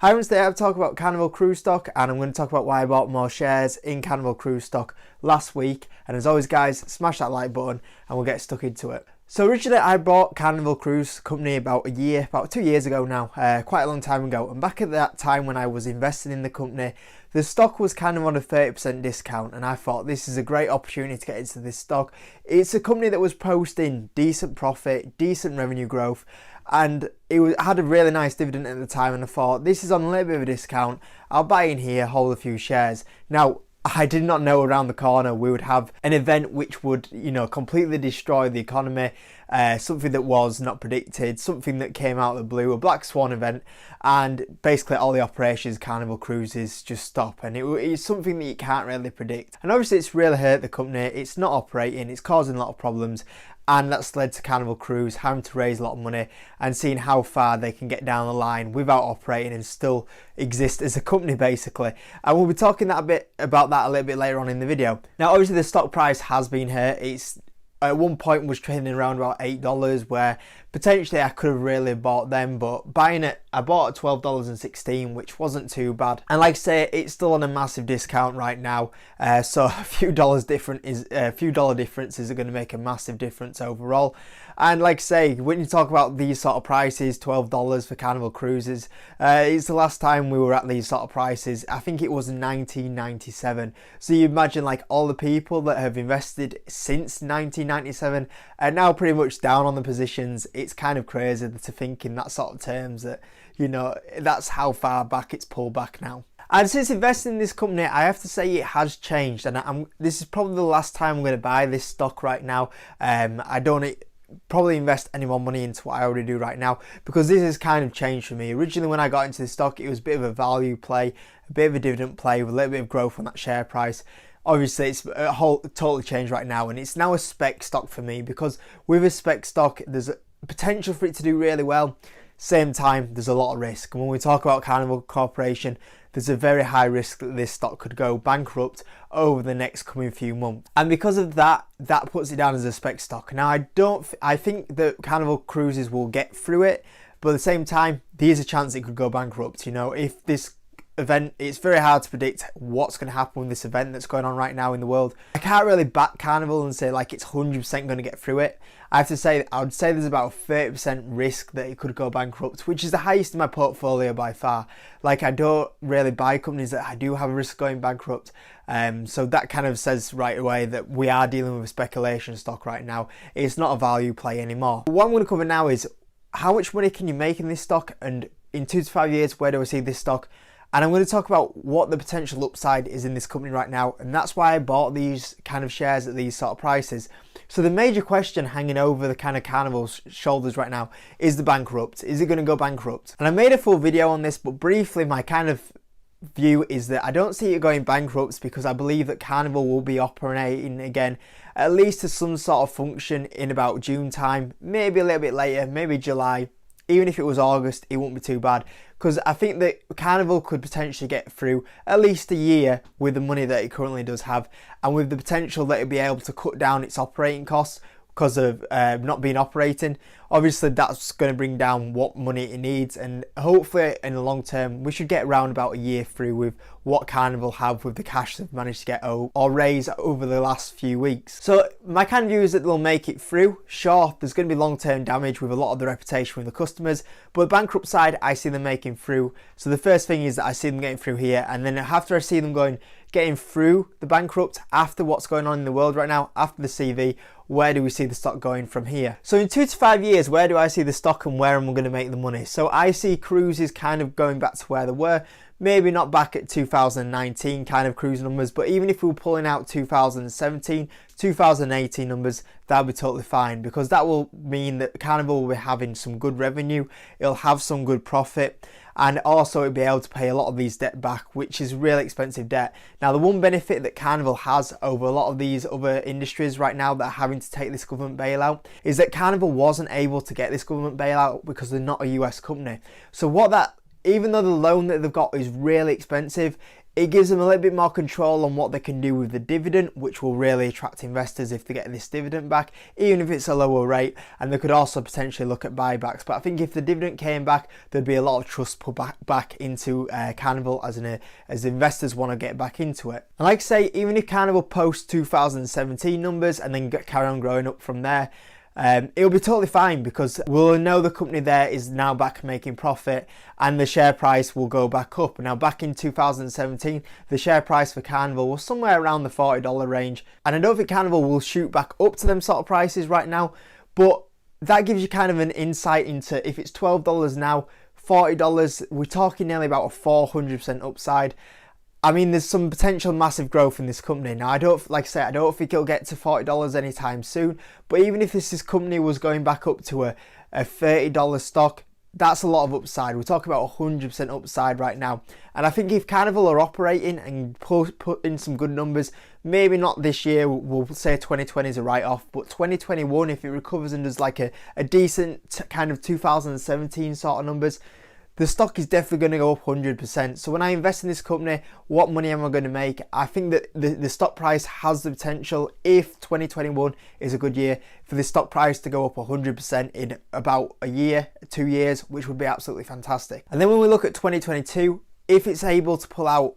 Hi, today I'm talking about Carnival cruise stock, and I'm going to talk about why I bought more shares in Carnival cruise stock last week. And as always guys, smash that like button and we'll get stuck into it. So originally I bought Carnival Cruise Company about 2 years ago now, quite a long time ago. And back at that time when I was investing in the company, the stock was kind of on a 30% discount, and I thought this is a great opportunity to get into this stock. It's a company that was posting decent profit, decent revenue growth, and had a really nice dividend at the time, and I thought this is on a little bit of a discount. I'll buy in here, hold a few shares. Now, I did not know around the corner we would have an event which would, completely destroy the economy, something that was not predicted, something that came out of the blue, a black swan event, and basically all the operations, Carnival Cruises, just stop. And it's something that you can't really predict. And obviously it's really hurt the company, it's not operating, it's causing a lot of problems. And that's led to Carnival Cruise having to raise a lot of money and seeing how far they can get down the line without operating and still exist as a company, basically. And we'll be talking about that a little bit later on in the video. Now, obviously the stock price has been hurt. It's at one point was trading around about $8, where potentially I could have really bought them, but buying it, I bought at $12.16, which wasn't too bad. And like I say, it's still on a massive discount right now, so a few dollar differences are going to make a massive difference overall. And like I say, when you talk about these sort of prices, $12 for Carnival Cruises, it's the last time we were at these sort of prices. I think it was in 1997. So you imagine like all the people that have invested since 1997 are now pretty much down on the positions. It's kind of crazy to think in that sort of terms that, that's how far back it's pulled back now. And since investing in this company, I have to say it has changed. And this is probably the last time I'm going to buy this stock right now. I don't probably invest any more money into what I already do right now, because this has kind of changed for me. Originally when I got into this stock, it was a bit of a value play, a bit of a dividend play with a little bit of growth on that share price. Obviously it's totally changed right now, and it's now a spec stock for me, because with a spec stock there's a potential for it to do really well. Same time, there's a lot of risk. And when we talk about Carnival Corporation, there's a very high risk that this stock could go bankrupt over the next coming few months. And because of that, that puts it down as a spec stock. Now, I think that Carnival Cruises will get through it, but at the same time, there's a chance it could go bankrupt. If this event, it's very hard to predict what's going to happen with this event that's going on right now in the world. I can't really back Carnival and say like it's 100% going to get through it. I would say there's about a 30% risk that it could go bankrupt, which is the highest in my portfolio by far. Like, I don't really buy companies that I do have a risk going bankrupt. So that kind of says right away that we are dealing with a speculation stock right now. It's not a value play anymore. What I'm going to cover now is how much money can you make in this stock, and in 2 to 5 years, where do I see this stock? And I'm going to talk about what the potential upside is in this company right now, and that's why I bought these kind of shares at these sort of prices. So the major question hanging over the kind of Carnival's shoulders right now is the bankrupt. Is it going to go bankrupt? And I made a full video on this, but briefly my kind of view is that I don't see it going bankrupt, because I believe that Carnival will be operating again at least to some sort of function in about June time, maybe a little bit later, maybe July. Even if it was August, it wouldn't be too bad, because I think that Carnival could potentially get through at least a year with the money that it currently does have, and with the potential that it'll be able to cut down its operating costs because of not being operating. Obviously that's going to bring down what money it needs, and hopefully in the long term we should get around about a year through with what Carnival have with the cash they've managed to get or raise over the last few weeks. So my kind of view is that they'll make it through. Sure, there's going to be long-term damage with a lot of the reputation with the customers, but the bankrupt side, I see them making through. So the first thing is that I see them getting through here, and then after I see them getting through the bankrupt, after what's going on in the world right now, after the CV, where do we see the stock going from here? So in 2 to 5 years, where do I see the stock and where am I going to make the money? So I see cruises kind of going back to where they were, maybe not back at 2019 kind of cruise numbers, but even if we were pulling out 2017, 2018 numbers, that'll be totally fine, because that will mean that Carnival will be having some good revenue, it'll have some good profit, and also it'll be able to pay a lot of these debt back, which is really expensive debt. Now, the one benefit that Carnival has over a lot of these other industries right now that are having to take this government bailout is that Carnival wasn't able to get this government bailout because they're not a US company. So even though the loan that they've got is really expensive, It gives them a little bit more control on what they can do with the dividend, which will really attract investors if they get this dividend back, even if it's a lower rate. And they could also potentially look at buybacks. But I think if the dividend came back, there'd be a lot of trust put back into Carnival as investors want to get back into it. And like I say, even if Carnival posts 2017 numbers and then carry on growing up from there, it'll be totally fine, because we'll know the company there is now back making profit and the share price will go back up. Now, back in 2017, the share price for Carnival was somewhere around the $40 range, and I don't think Carnival will shoot back up to them sort of prices right now, but that gives you kind of an insight into if it's $12 now, $40, we're talking nearly about a 400% upside. I mean, there's some potential massive growth in this company. Now, I don't think it'll get to $40 anytime soon, but even if this company was going back up to a $30 stock, that's a lot of upside. We're talking about 100% upside right now. And I think if Carnival are operating and put in some good numbers, maybe not this year, we'll say 2020 is a write-off, but 2021, if it recovers and does like a decent kind of 2017 sort of numbers, the stock is definitely going to go up 100%. So when I invest in this company, what money am I going to make? I think that the stock price has the potential, if 2021 is a good year, for the stock price to go up 100% in about a year, 2 years, which would be absolutely fantastic. And then when we look at 2022, if it's able to pull out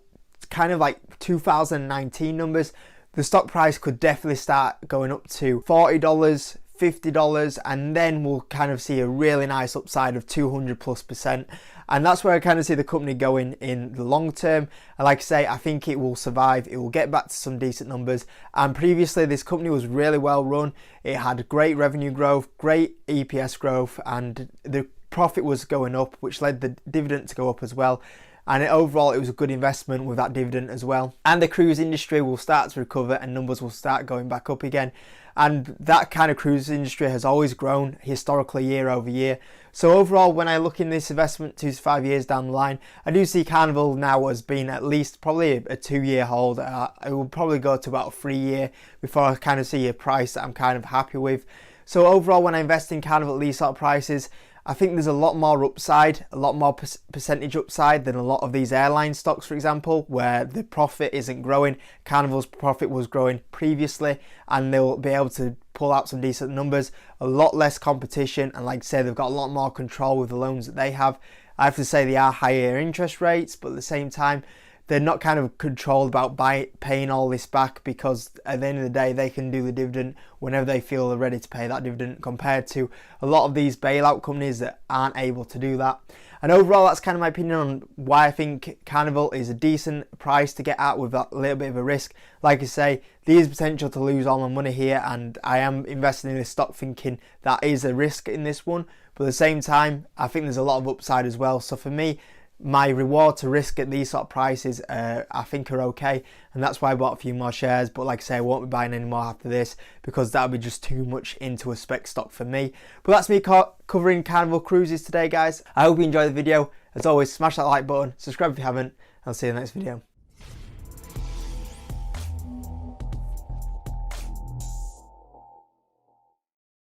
kind of like 2019 numbers, the stock price could definitely start going up to $40, $50, and then we'll kind of see a really nice upside of 200+%. And that's where I kind of see the company going in the long term. And like I say, I think it will survive. It will get back to some decent numbers. And previously, this company was really well run. It had great revenue growth, great EPS growth, and the profit was going up, which led the dividend to go up as well. And overall, it was a good investment with that dividend as well. And the cruise industry will start to recover and numbers will start going back up again. And that kind of cruise industry has always grown historically year over year. So overall, when I look in this investment 2 to 5 years down the line, I do see Carnival now as being at least probably a 2-year hold. It will probably go to about a 3-year before I kind of see a price that I'm kind of happy with. So overall, when I invest in Carnival at these sort of prices, I think there's a lot more upside, a lot more percentage upside than a lot of these airline stocks, for example, where the profit isn't growing. Carnival's profit was growing previously, and they'll be able to pull out some decent numbers, a lot less competition, and like I say, they've got a lot more control with the loans that they have. I have to say they are higher interest rates, but at the same time, they're not kind of controlled about paying all this back, because at the end of the day, they can do the dividend whenever they feel they're ready to pay that dividend, compared to a lot of these bailout companies that aren't able to do that. And overall, that's kind of my opinion on why I think Carnival is a decent price to get at with that little bit of a risk. Like I say, there is potential to lose all my money here, and I am investing in this stock thinking that is a risk in this one. But at the same time, I think there's a lot of upside as well. So for me, my reward to risk at these sort of prices I think are okay, and that's why I bought a few more shares. But like I say, I won't be buying any more after this, because that would be just too much into a spec stock for me. But that's me covering Carnival Cruises today, guys. I hope you enjoyed the video. As always, smash that like button, subscribe if you haven't, and I'll see you in the next video.